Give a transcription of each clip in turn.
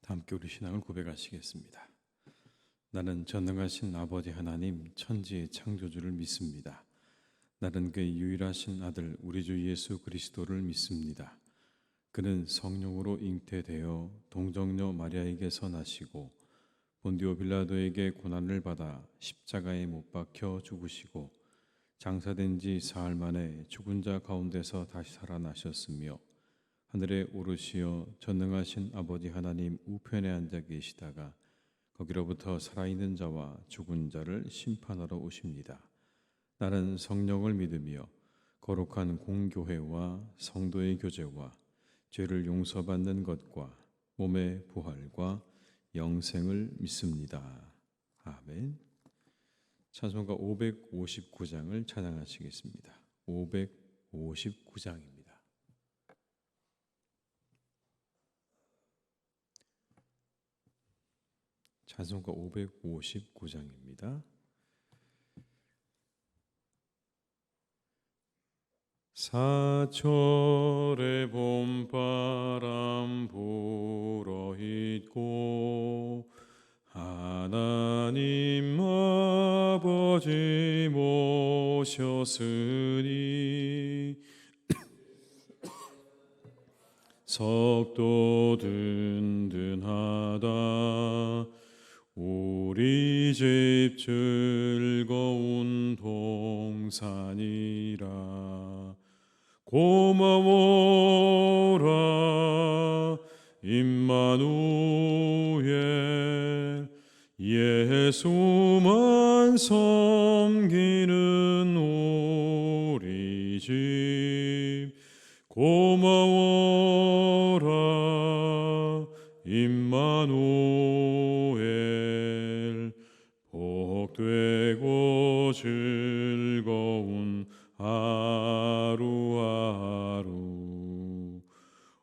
함께 우리 신앙을 고백하시겠습니다. 나는 전능하신 아버지 하나님 천지의 창조주를 믿습니다. 나는 그의 유일하신 아들 우리 주 예수 그리스도를 믿습니다. 그는 성령으로 잉태되어 동정녀 마리아에게서 나시고 본디오 빌라도에게 고난을 받아 십자가에 못 박혀 죽으시고 장사된 지 사흘 만에 죽은 자 가운데서 다시 살아나셨으며 하늘에 오르시어 전능하신 아버지 하나님 우편에 앉아 계시다가 거기로부터 살아있는 자와 죽은 자를 심판하러 오십니다. 나는 성령을 믿으며 거룩한 공교회와 성도의 교제와 죄를 용서받는 것과 몸의 부활과 영생을 믿습니다. 아멘. 찬송가 559장을 찬양하시겠습니다. 559장입니다. 찬송가 559장입니다. 사철의 봄바람 불어있고 하나님 아버지 모셨으니 석도 든든하다 우리 집 즐거운 동산이라 고마워라 임마누엘 예수만 섬기는 우리 집 고마워라 임마누엘 복되고 즐거운 하루하루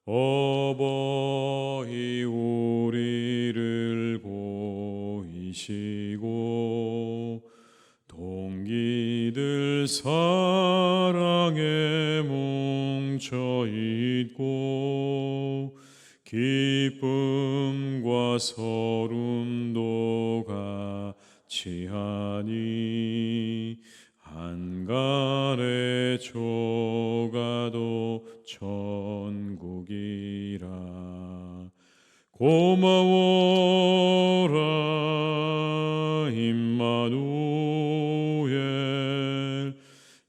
어버이 우리를 보이시고 동기들 사랑에 뭉쳐있고 기쁨과 서름도 같이 하니 한간의 조가도 천국이라 고마워라 임마누엘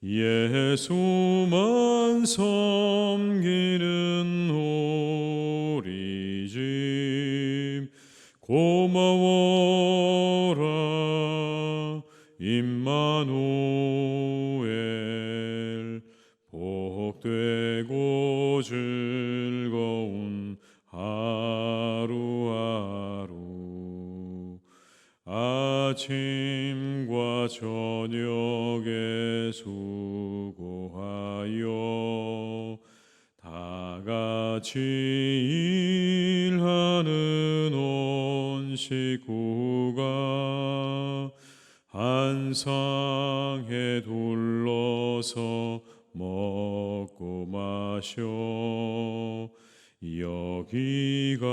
예수만 섬기는 우리 집 고마워라 임마누엘 복되고 즐거운 하루하루 아침과 저녁에 수고하여 다 같이 일하는 온 식구가 한 상에 둘러서 먹고 마셔 여기가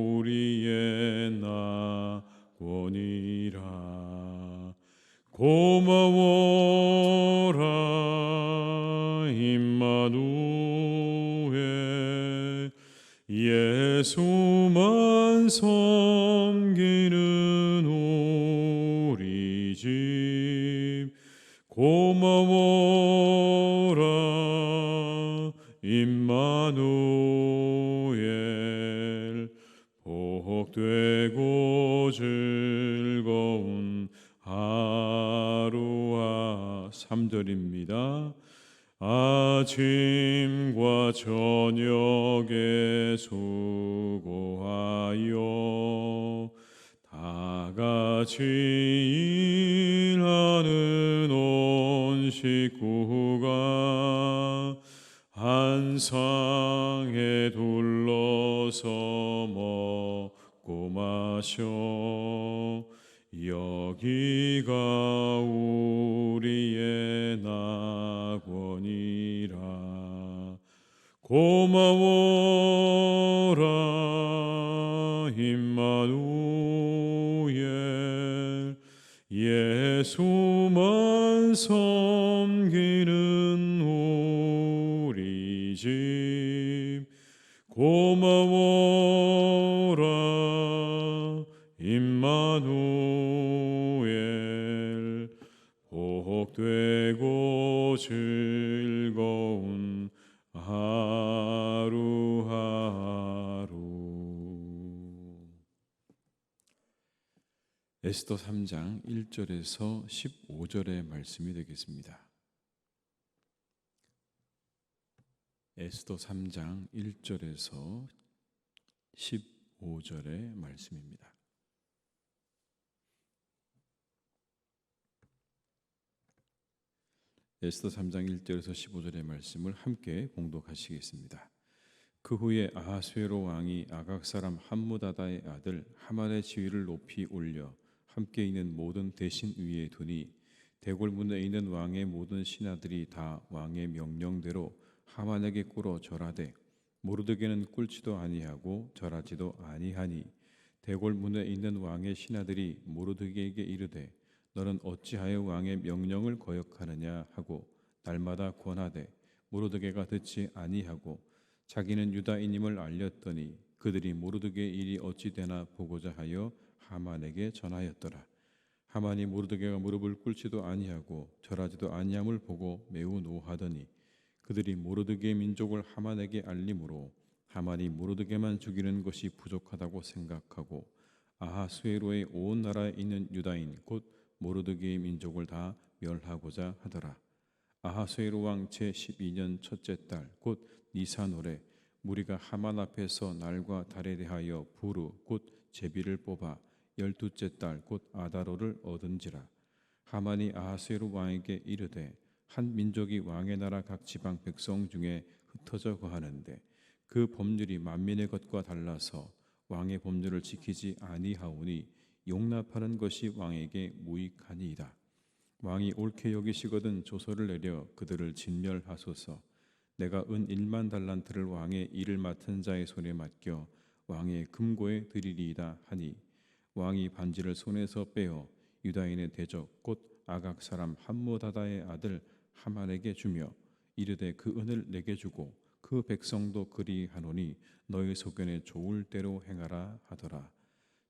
우리의 낙원이라 고마워라 임마누엘 예수만 섬기는 우리 집 고마워라 임마누엘 복되고 즐거운 하루하 3절입니다. 아침과 저녁에 수고하여 다 같이 일하는 온 식구가 한 상에 둘러서 먹고 마셔 여기가 우리의 낙원이라 고마워라 고마워라 임마누엘 복되고 즐거운 하루하루. 에스더 3장 1절에서 15절의 말씀이 되겠습니다. 에스더 3장 1절에서 15절의 말씀입니다. 에스더 3장 1절에서 15절의 말씀을 함께 봉독하시겠습니다. 그 후에 아하수에로 왕이 아각 사람 함무다다의 아들 하만의 지위를 높이 올려 함께 있는 모든 대신 위에 두니 대궐문에 있는 왕의 모든 신하들이 다 왕의 명령대로 하만에게 꿇어 절하되 모르드게는 꿇지도 아니하고 절하지도 아니하니 대궐문에 있는 왕의 신하들이 모르드게에게 이르되 너는 어찌하여 왕의 명령을 거역하느냐 하고 날마다 권하되 모르드게가 듣지 아니하고 자기는 유다인임을 알렸더니 그들이 모르드게의 일이 어찌 되나 보고자 하여 하만에게 전하였더라. 하만이 모르드게가 무릎을 꿇지도 아니하고 절하지도 아니함을 보고 매우 노하더니 그들이 모르드게의 민족을 하만에게 알림으로 하만이 모르드게만 죽이는 것이 부족하다고 생각하고 아하수에로의 온 나라에 있는 유다인 곧 모르드게의 민족을 다 멸하고자 하더라. 아하수에로 왕 제12년 첫째 달 곧 니산월에 무리가 하만 앞에서 날과 달에 대하여 부르 곧 제비를 뽑아 12째 달 곧 아다로를 얻은지라. 하만이 아하수에로 왕에게 이르되 한 민족이 왕의 나라 각 지방 백성 중에 흩어져 거하는데 그 법률이 만민의 것과 달라서 왕의 법률을 지키지 아니하오니 용납하는 것이 왕에게 무익하니이다. 왕이 옳게 여기시거든 조서를 내려 그들을 진멸하소서. 내가 은 1만 달란트를 왕의 일을 맡은 자의 손에 맡겨 왕의 금고에 드리리이다 하니 왕이 반지를 손에서 빼어 유다인의 대적 곧 아각 사람 함무다다의 아들 하만에게 주며 이르되 그 은을 내게 주고 그 백성도 그리하노니 너희 소견에 좋을 대로 행하라 하더라.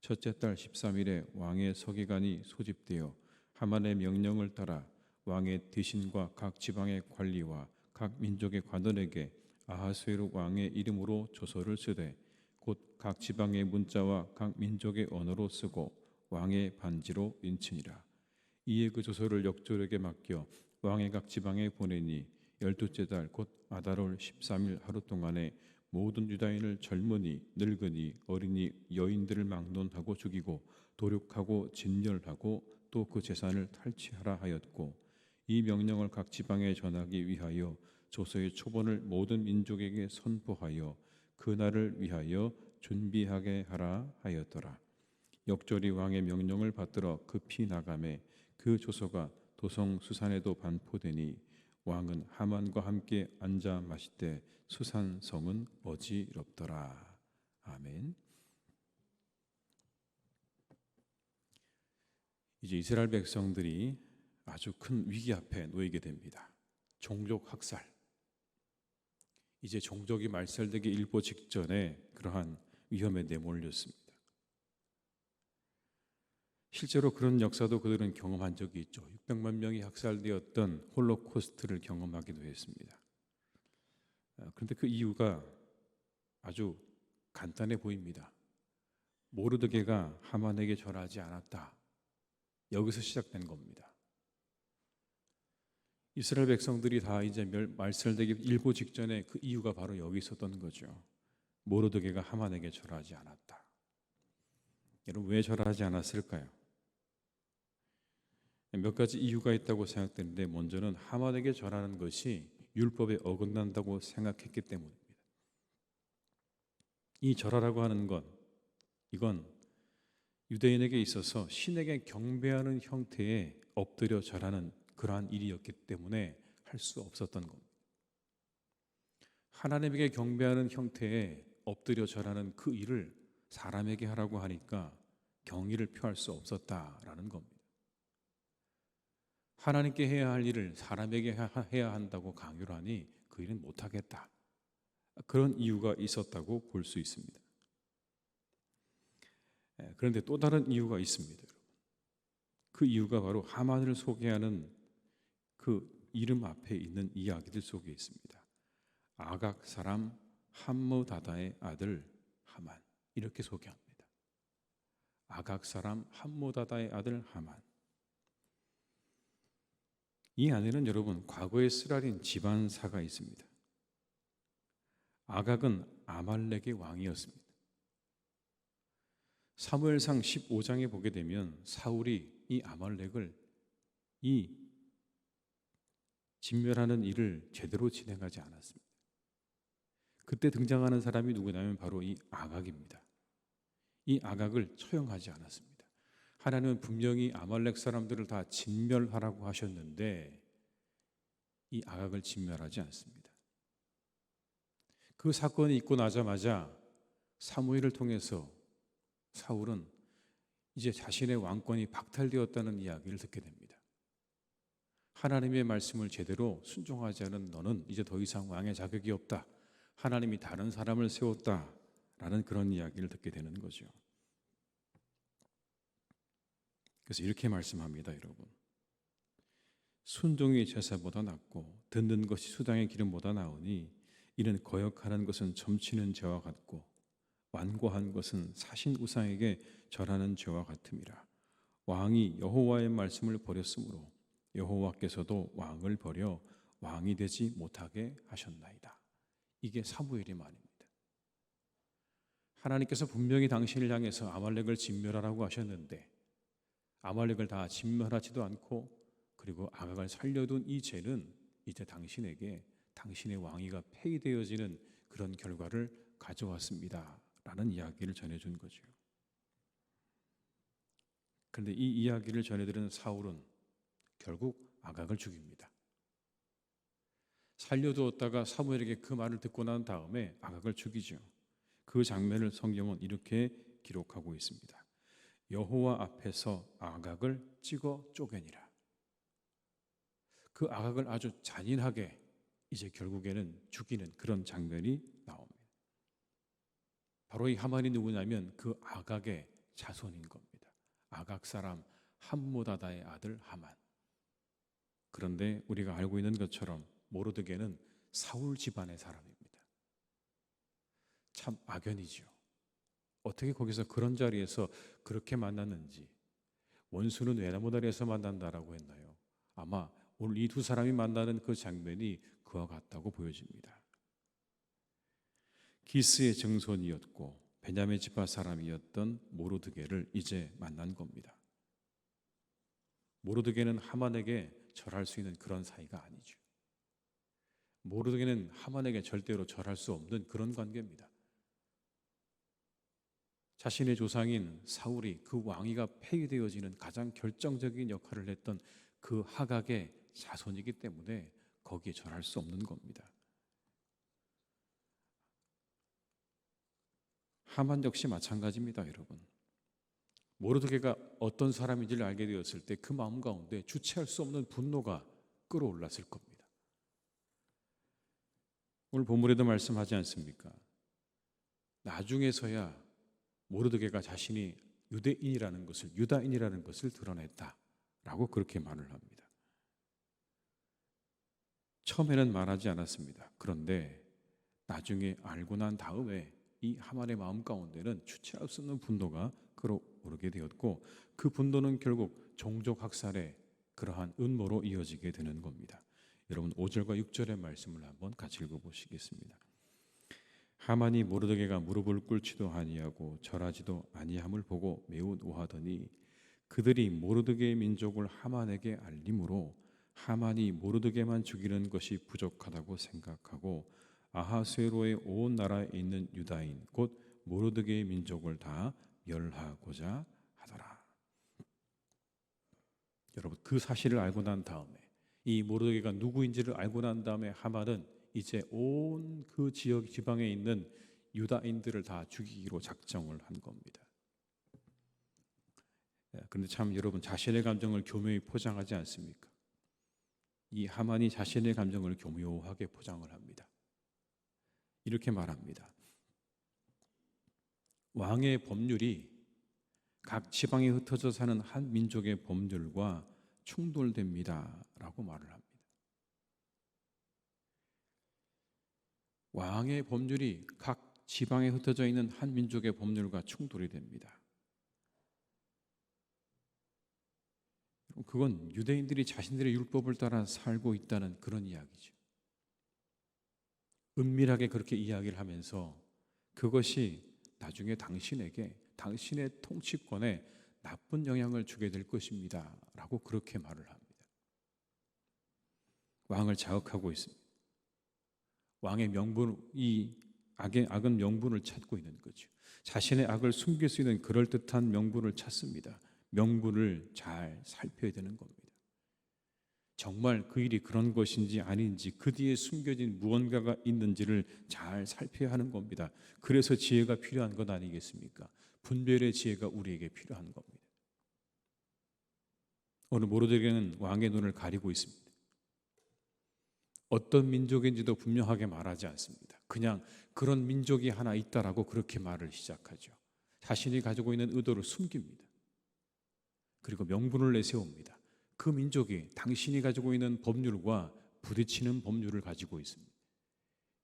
첫째 달 13일에 왕의 서기관이 소집되어 하만의 명령을 따라 왕의 대신과 각 지방의 관리와 각 민족의 관원에게 아하수에로 왕의 이름으로 조서를 쓰되 곧 각 지방의 문자와 각 민족의 언어로 쓰고 왕의 반지로 인치니라. 이에 그 조서를 역졸에게 맡겨 왕의 각 지방에 보내니 12째 달 곧 아다롤 13일 하루 동안에 모든 유다인을 젊은이, 늙은이, 어린이, 여인들을 막론하고 죽이고 도륙하고 진멸하고 또 그 재산을 탈취하라 하였고 이 명령을 각 지방에 전하기 위하여 조서의 초본을 모든 민족에게 선포하여 그 날을 위하여 준비하게 하라 하였더라. 역졸이 왕의 명령을 받들어 급히 나가매 그 조서가 도성 수산에도 반포되니 왕은 하만과 함께 앉아 마시되 수산 성은 어지럽더라. 아멘. 이제 이스라엘 백성들이 아주 큰 위기 앞에 놓이게 됩니다. 종족 학살. 이제 종족이 말살되기 일보 직전에 그러한 위험에 내몰렸습니다. 실제로 그런 역사도 그들은 경험한 적이 있죠. 600만 명이 학살되었던 홀로코스트를 경험하기도 했습니다. 그런데 그 이유가 아주 간단해 보입니다. 모르드게가 하만에게 절하지 않았다. 여기서 시작된 겁니다. 이스라엘 백성들이 다 이제 말살되기 일보 직전에 그 이유가 바로 여기 있었던 거죠. 모르드게가 하만에게 절하지 않았다. 여러분 왜 절하지 않았을까요? 몇 가지 이유가 있다고 생각되는데 먼저는 하만에게 절하는 것이 율법에 어긋난다고 생각했기 때문입니다. 이 절하라고 하는 것, 이건 유대인에게 있어서 신에게 경배하는 형태의 엎드려 절하는 그러한 일이었기 때문에 할 수 없었던 겁니다. 하나님에게 경배하는 형태의 엎드려 절하는 그 일을 사람에게 하라고 하니까 경의를 표할 수 없었다라는 겁니다. 하나님께 해야 할 일을 사람에게 해야 한다고 강요를 하니 그 일은 못하겠다. 그런 이유가 있었다고 볼 수 있습니다. 그런데 또 다른 이유가 있습니다. 그 이유가 바로 하만을 소개하는 그 이름 앞에 있는 이야기들 속에 있습니다. 아각 사람 함므다다의 아들 하만, 이렇게 소개합니다. 아각 사람 함므다다의 아들 하만. 이 안에는 여러분 과거에 쓰라린 집안사가 있습니다. 아각은 아말렉의 왕이었습니다. 사무엘상 15장에 보게 되면 사울이 이 아말렉을 이 진멸하는 일을 제대로 진행하지 않았습니다. 그때 등장하는 사람이 누구냐면 바로 이 아각입니다. 이 아각을 처형하지 않았습니다. 하나님은 분명히 아말렉 사람들을 다 진멸하라고 하셨는데 이 아각을 진멸하지 않습니다. 그 사건이 있고 나자마자 사무엘을 통해서 사울은 이제 자신의 왕권이 박탈되었다는 이야기를 듣게 됩니다. 하나님의 말씀을 제대로 순종하지 않은 너는 이제 더 이상 왕의 자격이 없다. 하나님이 다른 사람을 세웠다라는 그런 이야기를 듣게 되는 거죠. 그래서 이렇게 말씀합니다, 여러분. 순종이 제사보다 낫고 듣는 것이 수당의 기름보다 나으니 이는 거역하는 것은 점치는 죄와 같고 완고한 것은 사신 우상에게 절하는 죄와 같음이라. 왕이 여호와의 말씀을 버렸으므로 여호와께서도 왕을 버려 왕이 되지 못하게 하셨나이다. 이게 사무엘의 말입니다. 하나님께서 분명히 당신을 향해서 아말렉을 진멸하라고 하셨는데 아말렉을 다 진멸하지도 않고 그리고 아각을 살려둔 이 죄는 이제 당신에게 당신의 왕위가 폐위되어지는 그런 결과를 가져왔습니다 라는 이야기를 전해준 거죠. 그런데 이 이야기를 전해들은 사울은 결국 아각을 죽입니다. 살려두었다가 사무엘에게 그 말을 듣고 난 다음에 아각을 죽이죠. 그 장면을 성경은 이렇게 기록하고 있습니다. 여호와 앞에서 아각을 찍어 쪼개니라. 그 아각을 아주 잔인하게 이제 결국에는 죽이는 그런 장면이 나옵니다. 바로 이 하만이 누구냐면 그 아각의 자손인 겁니다. 아각 사람 함므다다의 아들 하만. 그런데 우리가 알고 있는 것처럼 모르드게는 사울 집안의 사람입니다. 참 악연이죠. 어떻게 거기서 그런 자리에서 그렇게 만났는지. 원수는 외나무다리에서 만난다라고 했나요? 아마 오늘 이 두 사람이 만나는 그 장면이 그와 같다고 보여집니다. 기스의 증손이었고 베냐민 지파 사람이었던 모르드게를 이제 만난 겁니다. 모르드게는 하만에게 절할 수 있는 그런 사이가 아니죠. 모르드게는 하만에게 절대로 절할 수 없는 그런 관계입니다. 자신의 조상인 사울이 그 왕위가 폐위되어지는 가장 결정적인 역할을 했던 그 하각의 자손이기 때문에 거기에 절할 수 없는 겁니다. 하만 역시 마찬가지입니다, 여러분. 모르드게가 어떤 사람인지를 알게 되었을 때 그 마음 가운데 주체할 수 없는 분노가 끌어올랐을 겁니다. 오늘 본문에도 말씀하지 않습니까? 나중에서야 모르드게가 자신이 유다인이라는 것을 드러냈다라고 그렇게 말을 합니다. 처음에는 말하지 않았습니다. 그런데 나중에 알고 난 다음에 이 하만의 마음 가운데는 주체할 수 없는 분노가 끌어오르게 되었고 그 분노는 결국 종족 학살의 그러한 음모로 이어지게 되는 겁니다. 여러분 5절과 6절의 말씀을 한번 같이 읽어보시겠습니다. 하만이 모르드게가 무릎을 꿇지도 아니하고 절하지도 아니함을 보고 매우 노하더니 그들이 모르드게의 민족을 하만에게 알림으로 하만이 모르드게만 죽이는 것이 부족하다고 생각하고 아하수에로의 온 나라에 있는 유다인 곧 모르드게의 민족을 다 멸하고자 하더라. 여러분 그 사실을 알고 난 다음에 이 모르드게가 누구인지를 알고 난 다음에 하만은 이제 온 그 지역 지방에 있는 유다인들을 다 죽이기로 작정을 한 겁니다. 그런데 참 여러분 자신의 감정을 교묘히 포장하지 않습니까? 이 하만이 자신의 감정을 교묘하게 포장을 합니다. 이렇게 말합니다. 왕의 법률이 각 지방에 흩어져 사는 한 민족의 법률과 충돌됩니다 라고 말을 합니다. 왕의 법률이 각 지방에 흩어져 있는 한 민족의 법률과 충돌이 됩니다. 그건 유대인들이 자신들의 율법을 따라 살고 있다는 그런 이야기죠. 은밀하게 그렇게 이야기를 하면서 그것이 나중에 당신에게 당신의 통치권에 나쁜 영향을 주게 될 것입니다 라고 그렇게 말을 합니다. 왕을 자극하고 있습니다. 왕의 명분, 이 악은 명분을 찾고 있는 거죠. 자신의 악을 숨길 수 있는 그럴듯한 명분을 찾습니다. 명분을 잘 살펴야 되는 겁니다. 정말 그 일이 그런 것인지 아닌지, 그 뒤에 숨겨진 무언가가 있는지를 잘 살펴야 하는 겁니다. 그래서 지혜가 필요한 것 아니겠습니까? 분별의 지혜가 우리에게 필요한 겁니다. 오늘 모르드게는 왕의 눈을 가리고 있습니다. 어떤 민족인지도 분명하게 말하지 않습니다. 그냥 그런 민족이 하나 있다라고 그렇게 말을 시작하죠. 자신이 가지고 있는 의도를 숨깁니다. 그리고 명분을 내세웁니다. 그 민족이 당신이 가지고 있는 법률과 부딪히는 법률을 가지고 있습니다.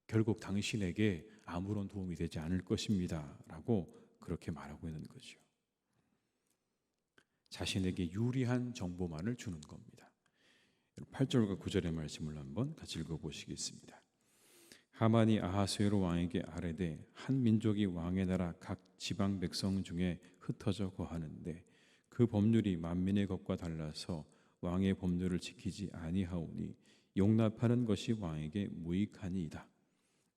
결국 당신에게 아무런 도움이 되지 않을 것입니다 라고 그렇게 말하고 있는 거죠. 자신에게 유리한 정보만을 주는 겁니다. 8절과 9절의 말씀을 한번 같이 읽어보시겠습니다. 하만이 아하수에로 왕에게 아뢰되 한 민족이 왕의 나라 각 지방 백성 중에 흩어져 거하는데 그 법률이 만민의 것과 달라서 왕의 법률을 지키지 아니하오니 용납하는 것이 왕에게 무익하니이다.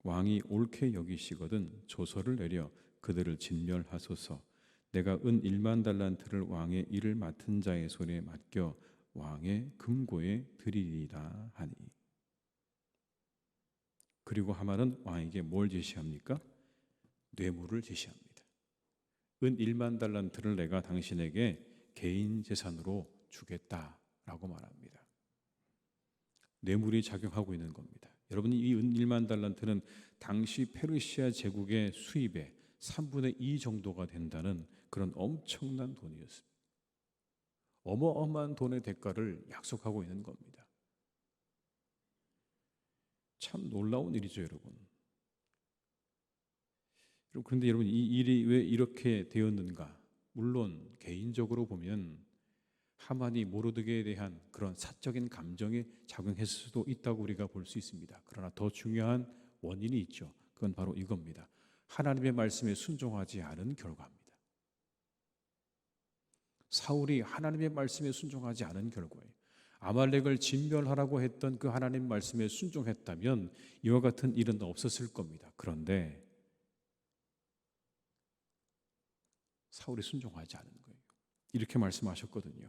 왕이 옳게 여기시거든 조서를 내려 그들을 진멸하소서. 내가 은 1만 달란트를 왕의 일을 맡은 자의 손에 맡겨 왕의 금고에 드리리라 하니. 그리고 하만은 왕에게 뭘 제시합니까? 뇌물을 제시합니다. 은 1만 달란트를 내가 당신에게 개인 재산으로 주겠다라고 말합니다. 뇌물이 작용하고 있는 겁니다. 여러분, 이 은 1만 달란트는 당시 페르시아 제국의 수입의 3분의 2 정도가 된다는 그런 엄청난 돈이었습니다. 어마어마한 돈의 대가를 약속하고 있는 겁니다. 참 놀라운 일이죠, 여러분. 그런데 여러분, 이 일이 왜 이렇게 되었는가? 물론 개인적으로 보면 하만이 모르드게에 대한 그런 사적인 감정에 작용했을 수도 있다고 우리가 볼 수 있습니다. 그러나 더 중요한 원인이 있죠. 그건 바로 이겁니다. 하나님의 말씀에 순종하지 않은 결과입니다. 사울이 하나님의 말씀에 순종하지 않은 결과예요. 아말렉을 진멸하라고 했던 그 하나님 말씀에 순종했다면 이와 같은 일은 없었을 겁니다. 그런데 사울이 순종하지 않은 거예요. 이렇게 말씀하셨거든요.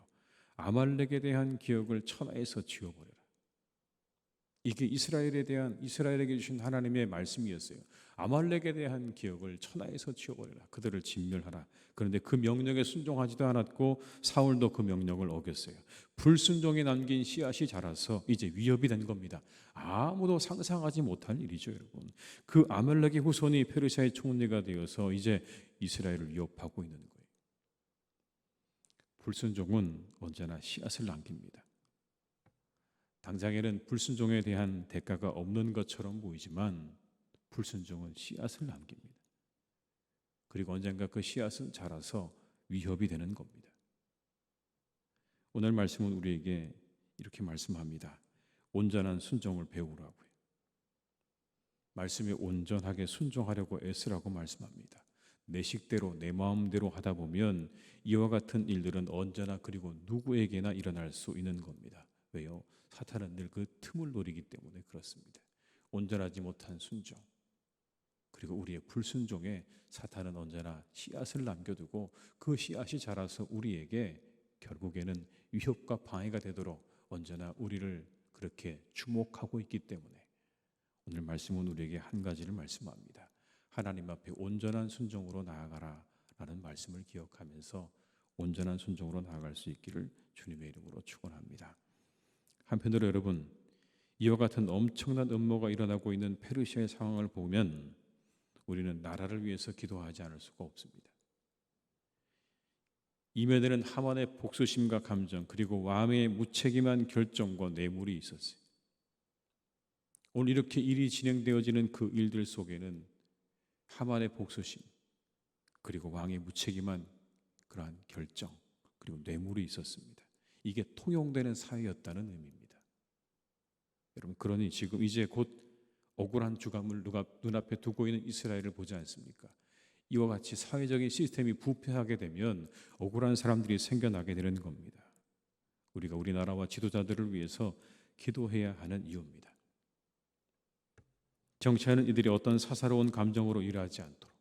아말렉에 대한 기억을 천하에서 지워버려라. 이게 이스라엘에게 주신 하나님의 말씀이었어요. 아말렉에 대한 기억을 천하에서 지워버려라. 그들을 진멸하라. 그런데 그 명령에 순종하지도 않았고 사울도 그 명령을 어겼어요. 불순종에 남긴 씨앗이 자라서 이제 위협이 된 겁니다. 아무도 상상하지 못할 일이죠, 여러분. 그 아말렉의 후손이 페르시아의 총리가 되어서 이제 이스라엘을 위협하고 있는 거예요. 불순종은 언제나 씨앗을 남깁니다. 당장에는 불순종에 대한 대가가 없는 것처럼 보이지만 불순종은 씨앗을 남깁니다. 그리고 언젠가 그 씨앗은 자라서 위협이 되는 겁니다. 오늘 말씀은 우리에게 이렇게 말씀합니다. 온전한 순종을 배우라고요. 말씀에 온전하게 순종하려고 애쓰라고 말씀합니다. 내 식대로 내 마음대로 하다 보면 이와 같은 일들은 언제나 그리고 누구에게나 일어날 수 있는 겁니다. 왜요? 사탄은 늘 그 틈을 노리기 때문에 그렇습니다. 온전하지 못한 순종, 그리고 우리의 불순종에 사탄은 언제나 씨앗을 남겨두고 그 씨앗이 자라서 우리에게 결국에는 위협과 방해가 되도록 언제나 우리를 그렇게 주목하고 있기 때문에 오늘 말씀은 우리에게 한 가지를 말씀합니다. 하나님 앞에 온전한 순종으로 나아가라 라는 말씀을 기억하면서 온전한 순종으로 나아갈 수 있기를 주님의 이름으로 축원합니다. 한편으로 여러분, 이와 같은 엄청난 음모가 일어나고 있는 페르시아의 상황을 보면 우리는 나라를 위해서 기도하지 않을 수가 없습니다. 이면에는 하만의 복수심과 감정, 그리고 왕의 무책임한 결정과 뇌물이 있었어요. 오늘 이렇게 일이 진행되어지는 그 일들 속에는 하만의 복수심, 그리고 왕의 무책임한 그러한 결정, 그리고 뇌물이 있었습니다. 이게 통용되는 사회였다는 의미입니다. 여러분, 그러니 지금 이제 곧 억울한 주감을 누가 눈앞에 두고 있는 이스라엘을 보지 않습니까? 이와 같이 사회적인 시스템이 부패하게 되면 억울한 사람들이 생겨나게 되는 겁니다. 우리가 우리나라와 지도자들을 위해서 기도해야 하는 이유입니다. 정치하는 이들이 어떤 사사로운 감정으로 일하지 않도록,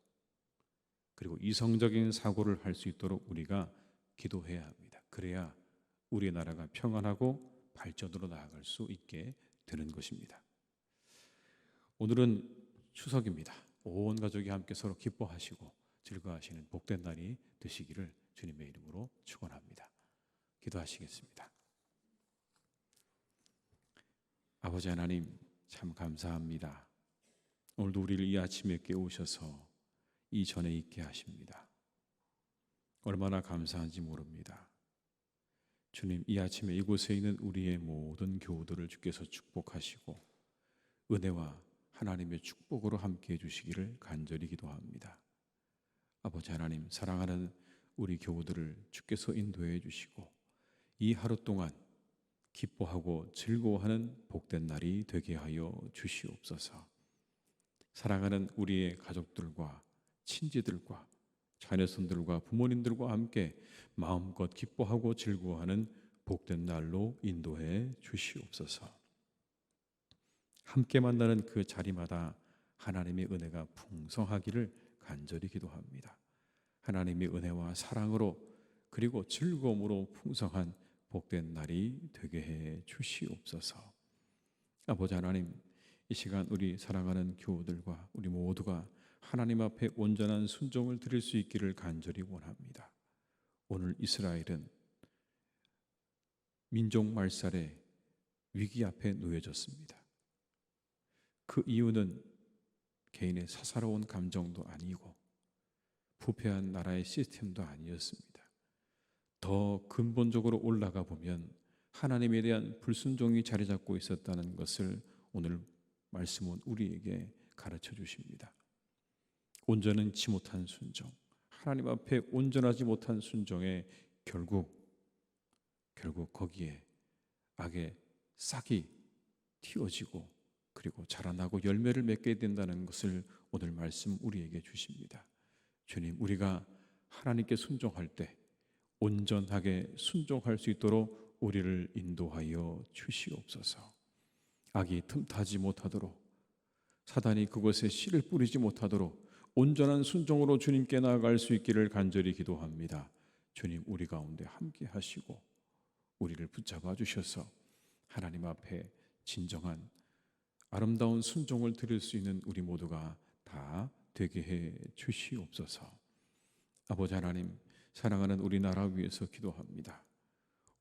그리고 이성적인 사고를 할 수 있도록 우리가 기도해야 합니다. 그래야 우리나라가 평안하고 발전으로 나아갈 수 있게 되는 것입니다. 오늘은 추석입니다. 온 가족이 함께 서로 기뻐하시고 즐거워하시는 복된 날이 되시기를 주님의 이름으로 축원합니다. 기도하시겠습니다. 아버지 하나님, 참 감사합니다. 오늘도 우리를 이 아침에 깨우셔서 이 전에 있게 하십니다. 얼마나 감사한지 모릅니다. 주님, 이 아침에 이곳에 있는 우리의 모든 교우들을 주께서 축복하시고 은혜와 하나님의 축복으로 함께해 주시기를 간절히 기도합니다. 아버지 하나님, 사랑하는 우리 교우들을 주께서 인도해 주시고 이 하루 동안 기뻐하고 즐거워하는 복된 날이 되게 하여 주시옵소서. 사랑하는 우리의 가족들과 친지들과 자녀손들과 부모님들과 함께 마음껏 기뻐하고 즐거워하는 복된 날로 인도해 주시옵소서. 함께 만나는 그 자리마다 하나님의 은혜가 풍성하기를 간절히 기도합니다. 하나님의 은혜와 사랑으로 그리고 즐거움으로 풍성한 복된 날이 되게 해 주시옵소서. 아버지 하나님, 이 시간 우리 사랑하는 교우들과 우리 모두가 하나님 앞에 온전한 순종을 드릴 수 있기를 간절히 원합니다. 오늘 이스라엘은 민족 말살의 위기 앞에 놓여졌습니다. 그 이유는 개인의 사사로운 감정도 아니고 부패한 나라의 시스템도 아니었습니다. 더 근본적으로 올라가 보면 하나님에 대한 불순종이 자리 잡고 있었다는 것을 오늘 말씀은 우리에게 가르쳐 주십니다. 온전치 못한 순종, 하나님 앞에 온전하지 못한 순종에 결국 거기에 악의 싹이 틔워지고 그리고 자라나고 열매를 맺게 된다는 것을 오늘 말씀 우리에게 주십니다. 주님, 우리가 하나님께 순종할 때 온전하게 순종할 수 있도록 우리를 인도하여 주시옵소서. 악이 틈타지 못하도록, 사단이 그곳에 씨를 뿌리지 못하도록 온전한 순종으로 주님께 나아갈 수 있기를 간절히 기도합니다. 주님, 우리 가운데 함께 하시고 우리를 붙잡아 주셔서 하나님 앞에 진정한 아름다운 순종을 드릴 수 있는 우리 모두가 다 되게 해 주시옵소서. 아버지 하나님, 사랑하는 우리나라 위해서 기도합니다.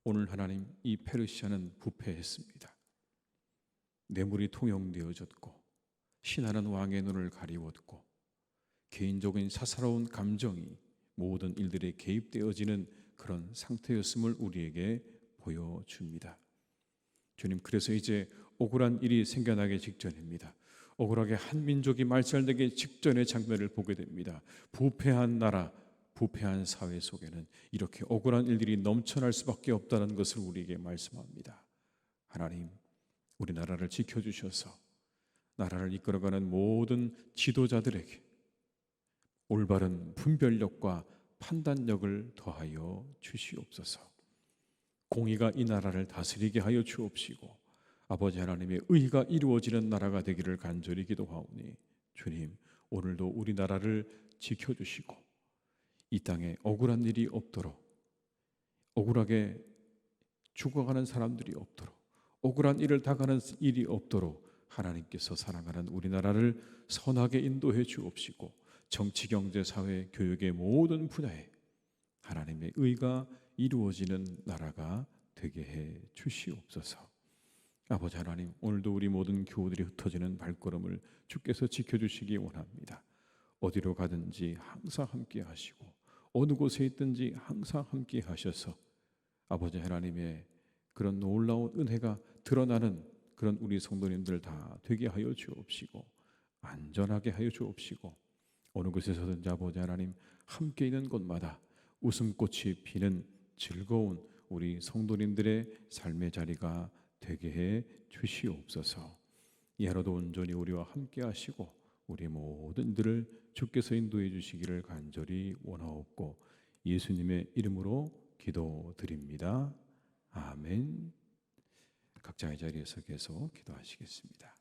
오늘 하나님, 이 페르시아는 부패했습니다. 뇌물이 통용되어졌고 신하는 왕의 눈을 가리웠고 개인적인 사사로운 감정이 모든 일들에 개입되어지는 그런 상태였음을 우리에게 보여줍니다. 주님, 그래서 이제 억울한 일이 생겨나기 직전입니다. 억울하게 한 민족이 말살되기 직전의 장면을 보게 됩니다. 부패한 나라, 부패한 사회 속에는 이렇게 억울한 일들이 넘쳐날 수밖에 없다는 것을 우리에게 말씀합니다. 하나님, 우리나라를 지켜주셔서 나라를 이끌어가는 모든 지도자들에게 올바른 분별력과 판단력을 더하여 주시옵소서. 공의가 이 나라를 다스리게 하여 주옵시고 아버지 하나님의 의가 이루어지는 나라가 되기를 간절히 기도하오니 주님, 오늘도 우리나라를 지켜주시고 이 땅에 억울한 일이 없도록, 억울하게 죽어가는 사람들이 없도록, 억울한 일을 당하는 일이 없도록 하나님께서 사랑하는 우리나라를 선하게 인도해 주옵시고 정치, 경제, 사회, 교육의 모든 분야에 하나님의 의가 이루어지는 나라가 되게 해 주시옵소서. 아버지 하나님, 오늘도 우리 모든 교우들이 흩어지는 발걸음을 주께서 지켜주시기 원합니다. 어디로 가든지 항상 함께 하시고 어느 곳에 있든지 항상 함께 하셔서 아버지 하나님의 그런 놀라운 은혜가 드러나는 그런 우리 성도님들 다 되게 하여 주옵시고 안전하게 하여 주옵시고 어느 곳에서든지 아버지 하나님 함께 있는 곳마다 웃음꽃이 피는 즐거운 우리 성도님들의 삶의 자리가 되게 해 주시옵소서. 이 하루도 온전히 우리와 함께 하시고 우리 모든들을 주께서 인도해 주시기를 간절히 원하옵고 예수님의 이름으로 기도드립니다. 아멘. 각자의 자리에서 계속 기도하시겠습니다.